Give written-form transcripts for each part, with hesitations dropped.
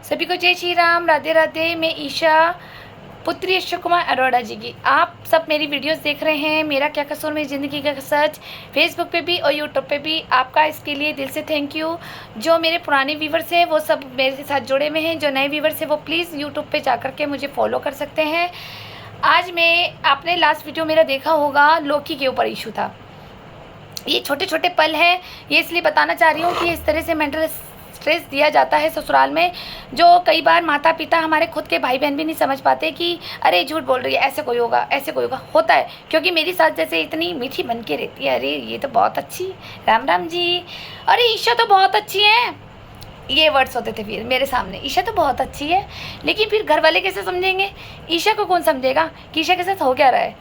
सभी को जय श्री राम, राधे राधे। मैं ईशा, पुत्री अशोक कुमार अरोड़ा जी की। आप सब मेरी वीडियोस देख रहे हैं, मेरा क्या कसूर मेरी ज़िंदगी का सच, फेसबुक पे भी और यूट्यूब पे भी। आपका इसके लिए दिल से थैंक यू। जो मेरे पुराने व्यूवर्स हैं वो सब मेरे साथ जुड़े हुए हैं, जो नए व्यूवर्स हैं वो प्लीज़ यूट्यूब पे जा कर के मुझे फॉलो कर सकते हैं। आज आपने लास्ट वीडियो मेरा देखा होगा, लोकी के ऊपर इशू था। ये छोटे छोटे पल हैं, ये इसलिए बताना चाह रही हूँ कि इस तरह से मेंटल स्ट्रेस दिया जाता है ससुराल में, जो कई बार माता पिता हमारे खुद के भाई बहन भी नहीं समझ पाते कि अरे झूठ बोल रही है, ऐसे कोई होगा, ऐसे कोई होगा। होता है, क्योंकि मेरी सास जैसे इतनी मीठी बन के रहती है, अरे ये तो बहुत अच्छी, राम राम जी, अरे ईशा तो बहुत अच्छी है, ये वर्ड्स होते थे फिर मेरे सामने, ईशा तो बहुत अच्छी है। लेकिन फिर घर वाले कैसे समझेंगे, ईशा को कौन समझेगा कि ईशा के साथ हो क्या रहा है।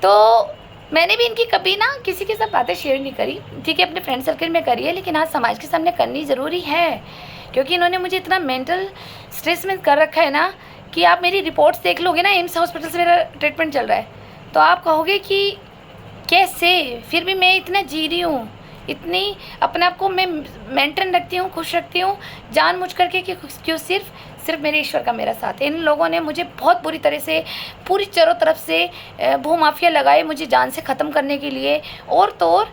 तो मैंने भी इनकी कभी ना किसी के साथ बातें शेयर नहीं करी, ठीक है, अपने फ्रेंड सर्कल में करी है, लेकिन हाँ समाज के सामने करनी ज़रूरी है, क्योंकि इन्होंने मुझे इतना मेंटल स्ट्रेस में कर रखा है ना कि आप मेरी रिपोर्ट्स देख लोगे ना, एम्स हॉस्पिटल से मेरा ट्रीटमेंट चल रहा है, तो आप कहोगे कि कैसे, फिर भी मैं इतना जी रही हूँ, इतनी अपने आप को मैं मेंटेन रखती हूँ, खुश रखती हूँ, जानबूझ करके कि क्यों, सिर्फ मेरे ईश्वर का मेरा साथ है। इन लोगों ने मुझे बहुत बुरी तरह से पूरी चारों तरफ से भूमाफिया लगाए मुझे जान से ख़त्म करने के लिए, और तो और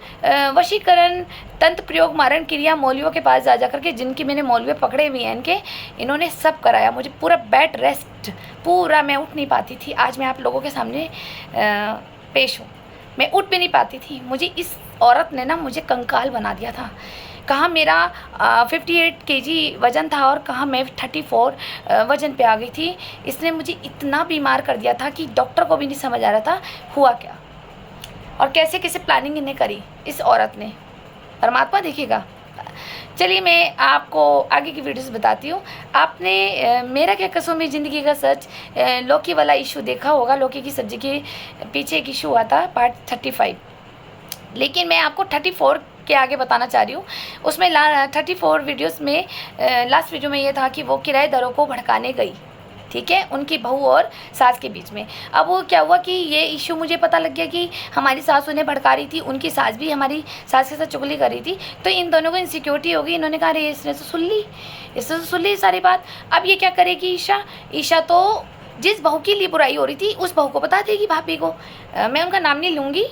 वशीकरण, तंत्र प्रयोग, मारण क्रिया, मौलवियों के पास जा करके, जिनकी मैंने मौलवी पकड़े हुए हैं इनके, इन्होंने सब कराया मुझे, पूरा बेड रेस्ट, पूरा मैं उठ नहीं पाती थी। आज मैं आप लोगों के सामने पेश हूँ, मैं उठ भी नहीं पाती थी। मुझे इस औरत ने ना मुझे कंकाल बना दिया था। कहाँ मेरा 58 केजी वज़न था और कहाँ मैं 34 वज़न पे आ गई थी। इसने मुझे इतना बीमार कर दिया था कि डॉक्टर को भी नहीं समझ आ रहा था हुआ क्या, और कैसे कैसे प्लानिंग इन्हें करी इस औरत ने, परमात्मा देखेगा। चलिए मैं आपको आगे की वीडियोस बताती हूँ। आपने मेरा क्या कसूर मेरी ज़िंदगी का सच, लौकी वाला इशू देखा होगा, लौकी की सब्ज़ी के पीछे एक इशू हुआ था, पार्ट 35, लेकिन मैं आपको 34 के आगे बताना चाह रही हूँ। उसमें 34 वीडियोस में लास्ट वीडियो में ये था कि वो किराएदारों को भड़काने गई, ठीक है, उनकी बहू और सास के बीच में। अब वो क्या हुआ कि ये इशू मुझे पता लग गया कि हमारी सास उन्हें भड़का रही थी, उनकी सास भी हमारी सास के साथ चुगली कर रही थी, तो इन दोनों को इनसिक्योरिटी हो गई। इन्होंने कहा अरे इसने तो सुन ली सारी बात। अब ये क्या करेगी ईशा तो जिस बहू के लिए बुराई हो रही थी उस बहू को बता देगी, भाभी को। मैं उनका नाम नहीं लूँगी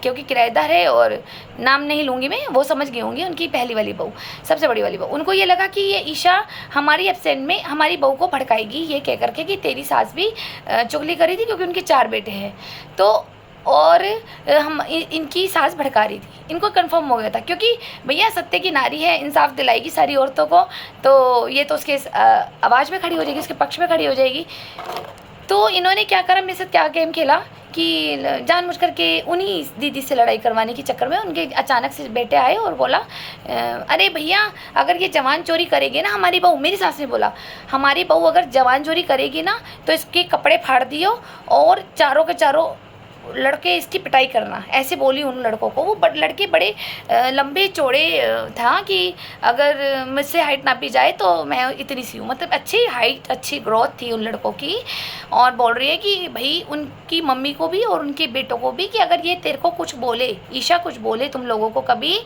क्योंकि किराएदार है, और नाम नहीं लूँगी मैं, वो समझ गई होंगी, उनकी पहली वाली बहू, सबसे बड़ी वाली बहू। उनको ये लगा कि ये ईशा हमारी एब्सेंट में हमारी बहू को भड़काएगी, ये कह करके कि तेरी सास भी चुगली करी थी, क्योंकि उनके 4 बेटे हैं, तो और हम इनकी सास भड़का रही थी। इनको कंफर्म हो गया था, क्योंकि भैया सत्य की नारी है, इंसाफ दिलाएगी सारी औरतों को, तो ये तो उसके आवाज़ में खड़ी हो जाएगी, उसके पक्ष में खड़ी हो जाएगी। तो इन्होंने क्या करा, मेरे साथ क्या गेम खेला कि जानबूझ करके उन्हीं दीदी से लड़ाई करवाने के चक्कर में उनके अचानक से बेटे आए और बोला अरे भैया अगर ये जवान चोरी करेगी ना हमारी बहू, मेरी सास ने बोला हमारी बहू अगर जवान चोरी करेगी ना तो इसके कपड़े फाड़ दियो और चारों के चारों लड़के इसकी पिटाई करना, ऐसे बोली उन लड़कों को। वो लड़के बड़े लंबे चौड़े था कि अगर मुझसे हाइट नापी जाए तो मैं इतनी सी हूँ, मतलब अच्छी हाइट, अच्छी ग्रोथ थी उन लड़कों की। और बोल रही है कि भाई उनकी मम्मी को भी और उनके बेटों को भी कि अगर ये तेरे को कुछ बोले, ईशा कुछ बोले तुम लोगों को कभी,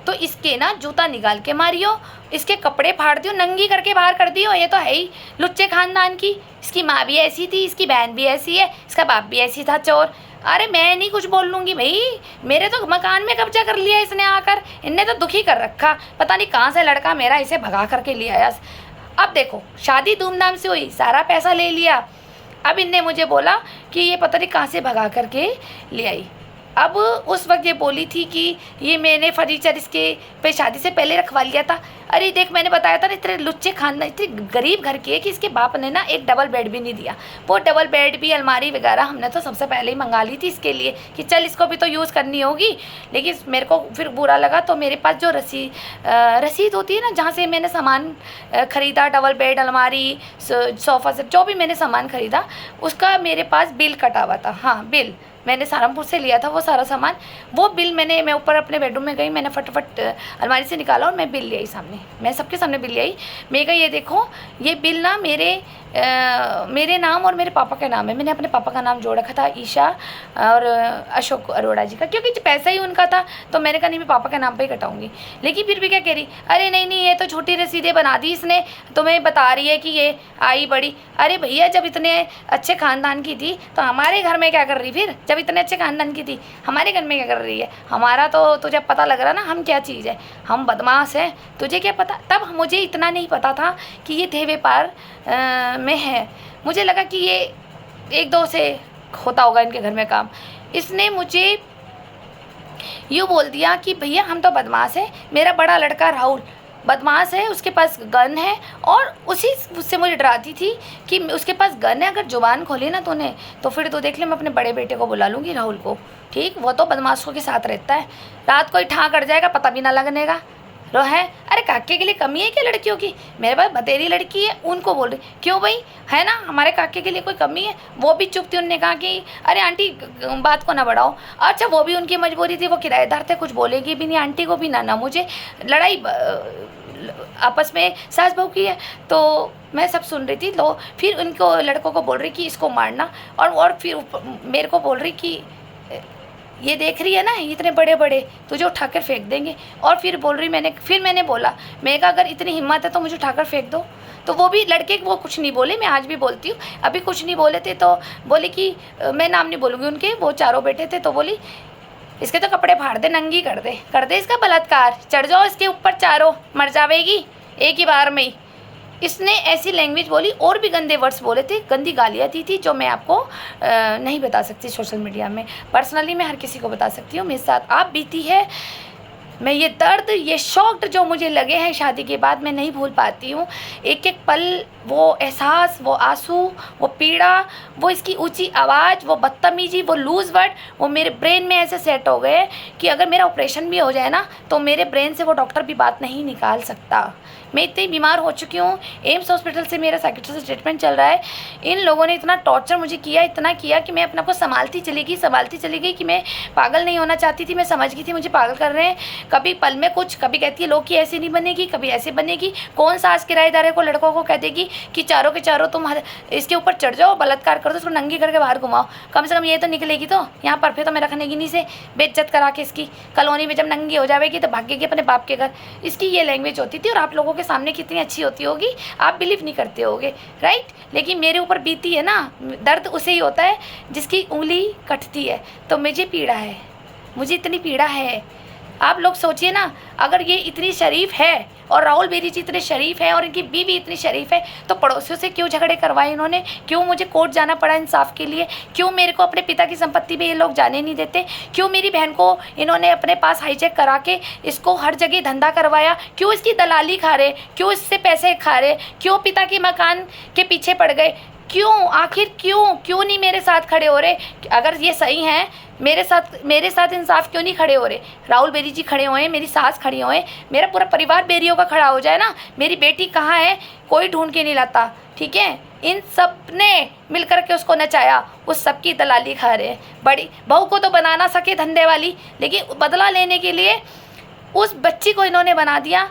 तो इसके ना जूता निकाल के मारियो, इसके कपड़े फाड़ दियो, नंगी करके बाहर कर दियो। ये तो है ही लुच्चे खानदान की, इसकी माँ भी ऐसी थी, इसकी बहन भी ऐसी है, इसका बाप भी ऐसी था चोर। अरे मैं नहीं कुछ बोल लूँगी भाई, मेरे तो मकान में कब्जा कर लिया इसने आकर, इनने तो दुखी कर रखा, पता नहीं कहाँ से लड़का मेरा इसे भगा करके ले आया। अब देखो शादी धूमधाम से हुई, सारा पैसा ले लिया, अब इनने मुझे बोला कि ये पता नहीं कहाँ से भगा करके ले आई। अब उस वक्त ये बोली थी कि ये मैंने फर्नीचर इसके पे शादी से पहले रखवा लिया था। अरे देख मैंने बताया था ना, इतने लुच्चे खानदान, इतने गरीब घर के कि इसके बाप ने ना एक डबल बेड भी नहीं दिया। वो डबल बेड भी, अलमारी वगैरह हमने तो सबसे पहले ही मंगा ली थी इसके लिए कि चल इसको भी तो यूज़ करनी होगी। लेकिन मेरे को फिर बुरा लगा, तो मेरे पास जो रसीद होती है ना जहाँ से मैंने सामान ख़रीदा, डबल बेड, अलमारी, सोफ़ा सेट, जो भी मैंने सामान ख़रीदा उसका मेरे पास बिल कटा हुआ था। हाँ बिल, मैंने सहारनपुर से लिया था वो सारा सामान। वो बिल मैं ऊपर अपने बेडरूम में गई, मैंने फटाफट अलमारी से निकाला और मैं बिल ले आई सामने, मैं सबके सामने बिल ले आई। मैं कहा ये देखो ये बिल ना मेरे नाम और मेरे पापा का नाम है। मैंने अपने पापा का नाम जोड़ रखा था ईशा और अशोक अरोड़ा जी का, क्योंकि पैसा ही उनका था। तो मैंने कहा नहीं मैं पापा के नाम पे ही कटाऊंगी। लेकिन फिर भी क्या कह रही, अरे नहीं ये तो छोटी रसीदें बना दी इसने, तुम्हें बता रही है कि ये आई बड़ी। अरे भैया जब इतने अच्छे ख़ानदान की थी तो हमारे घर में क्या कर रही, फिर जब इतने अच्छे ख़ानदान की थी हमारे घर में क्या कर रही है। हमारा तो तुझे पता लग रहा ना हम क्या चीज़ है, हम बदमाश हैं, तुझे क्या पता। तब मुझे इतना नहीं पता था कि ये देह व्यापार में है। मुझे लगा कि ये 1-2 से होता होगा इनके घर में काम। इसने मुझे यूँ बोल दिया कि भैया हम तो बदमाश है, मेरा बड़ा लड़का राहुल बदमाश है, उसके पास गन है। और उससे मुझे डराती थी कि उसके पास गन है, अगर जुबान खोली ना तूने तो फिर तो देख ले मैं अपने बड़े बेटे को बुला लूँगी राहुल को, ठीक, वो तो बदमाशों के साथ रहता है, रात को ही ठाँ कट जाएगा पता भी ना लगने का रो है। अरे काके के लिए कमी है क्या लड़कियों की, मेरे पास बतेरी लड़की है उनको बोल रही, क्यों भाई है ना हमारे काके के लिए कोई कमी है। वो भी चुप थी, उन्होंने कहा कि अरे आंटी बात को ना बढ़ाओ। अच्छा वो भी उनकी मजबूरी थी, वो किराएदार थे, कुछ बोलेगी भी नहीं आंटी को भी ना मुझे। लड़ाई आपस में सास बहू की है। तो मैं सब सुन रही थी। तो फिर उनको लड़कों को बोल रही कि इसको मारना, और फिर मेरे को बोल रही कि ये देख रही है ना इतने बड़े बड़े तुझे उठाकर फेंक देंगे। और फिर बोल रही मैंने बोला, मैं कहा अगर इतनी हिम्मत है तो मुझे उठाकर फेंक दो। तो वो भी लड़के वो कुछ नहीं बोले, मैं आज भी बोलती हूँ, अभी कुछ नहीं बोले थे। तो बोले कि मैं नाम नहीं बोलूँगी उनके, वो चारों बेटे थे। तो बोली इसके तो कपड़े फाड़ दे, नंगी कर दे इसका बलात्कार, चढ़ जाओ इसके ऊपर चारों, मर जावेगी एक ही बार में ही। इसने ऐसी लैंग्वेज बोली, और भी गंदे वर्ड्स बोले थे, गंदी गालियाँ दी थी जो मैं आपको नहीं बता सकती सोशल मीडिया में। पर्सनली मैं हर किसी को बता सकती हूँ, मेरे साथ आप बीती है। मैं ये दर्द, ये शॉक्ड जो मुझे लगे हैं शादी के बाद मैं नहीं भूल पाती हूँ। एक एक पल वो एहसास, वो आंसू, वो पीड़ा, वो इसकी ऊंची आवाज़, वो बदतमीजी, वो लूज़ वर्ड, वो मेरे ब्रेन में ऐसे सेट हो गए कि अगर मेरा ऑपरेशन भी हो जाए ना तो मेरे ब्रेन से वो डॉक्टर भी बात नहीं निकाल सकता। मैं इतनी बीमार हो चुकी हूँ, एम्स हॉस्पिटल से मेरा साइकियाट्रिस्ट से ट्रीटमेंट चल रहा है। इन लोगों ने इतना टॉर्चर मुझे किया, इतना किया कि मैं अपने आप को संभालती चली गई कि मैं पागल नहीं होना चाहती थी। मैं समझ गई थी मुझे पागल कर रहे हैं। कभी पल में कुछ, कभी कहती है लोग की ऐसी नहीं बनेगी, कभी ऐसे बनेगी। कौन सास किराएदार को लड़कों को कह देगी कि चारों के चारों तुम इसके ऊपर चढ़ जाओ, बलात्कार कर दो, उसको नंगी करके बाहर घुमाओ। कम से कम ये तो निकलेगी, तो यहाँ पर फिर तो मैं रखनेगी नहीं से बेइज्जत करा के इसकी कॉलोनी में जब नंगी हो जाएगी तो भागेगी अपने बाप के घर। इसकी ये लैंग्वेज होती थी और आप लोगों के सामने कितनी अच्छी होती होगी आप बिलीव नहीं करते होगे, राइट। लेकिन मेरे ऊपर बीती है ना, दर्द उसे ही होता है जिसकी उंगली कटती है। तो मुझे पीड़ा है, मुझे इतनी पीड़ा है। आप लोग सोचिए ना, अगर ये इतनी शरीफ है और राहुल बेरी जी इतने शरीफ है और इनकी बीवी इतनी शरीफ है तो पड़ोसियों से क्यों झगड़े करवाए इन्होंने, क्यों मुझे कोर्ट जाना पड़ा इंसाफ के लिए, क्यों मेरे को अपने पिता की संपत्ति पे ये लोग जाने नहीं देते, क्यों मेरी बहन को इन्होंने अपने पास हाईजैक करा के इसको हर जगह धंधा करवाया, क्यों इसकी दलाली खा रहे, क्यों इससे पैसे खा रहे, क्यों पिता के मकान के पीछे पड़ गए, क्यों आखिर क्यों नहीं मेरे साथ खड़े हो रहे। अगर ये सही हैं मेरे साथ इंसाफ क्यों नहीं खड़े हो रहे। राहुल बेरी जी खड़े हुए हैं, मेरी सास खड़ी हुए हैं, मेरा पूरा परिवार बेरियों का खड़ा हो जाए ना। मेरी बेटी कहाँ है कोई ढूंढ के नहीं लाता, ठीक है। इन सब ने मिल कर के उसको नचाया, उस सब की दलाली खा रहे हैं। बड़ी बहू को तो बना ना सके धंधे वाली, लेकिन बदला लेने के लिए उस बच्ची को इन्होंने बना दिया।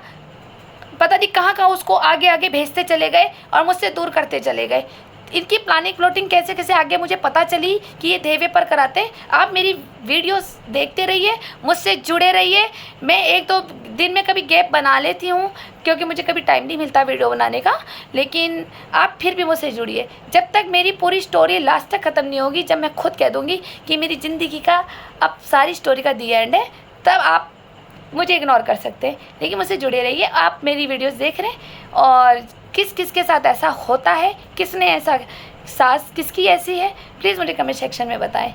पता नहीं कहाँ उसको आगे आगे भेजते चले गए और मुझसे दूर करते चले गए। इनकी प्लानिंग प्लॉटिंग कैसे कैसे आगे मुझे पता चली कि ये देवे पर कराते। आप मेरी वीडियोस देखते रहिए, मुझसे जुड़े रहिए। मैं 1-2 दिन में कभी गैप बना लेती हूँ क्योंकि मुझे कभी टाइम नहीं मिलता वीडियो बनाने का, लेकिन आप फिर भी मुझसे जुड़िए। जब तक मेरी पूरी स्टोरी लास्ट तक ख़त्म नहीं होगी, जब मैं खुद कह दूँगी कि मेरी ज़िंदगी का अब सारी स्टोरी का दी एंड है, तब आप मुझे इग्नोर कर सकते हैं। लेकिन मुझसे जुड़े रहिए। आप मेरी वीडियोस देख रहे हैं और किस के साथ ऐसा होता है, किसने ऐसा, सास किसकी ऐसी है, प्लीज़ मुझे कमेंट सेक्शन में बताएं।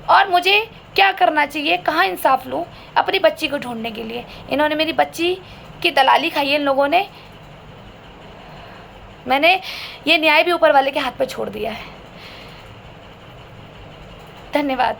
और मुझे क्या करना चाहिए, कहाँ इंसाफ लूँ अपनी बच्ची को ढूंढने के लिए। इन्होंने मेरी बच्ची की दलाली खाई है इन लोगों ने। मैंने ये न्याय भी ऊपर वाले के हाथ पर छोड़ दिया है। धन्यवाद।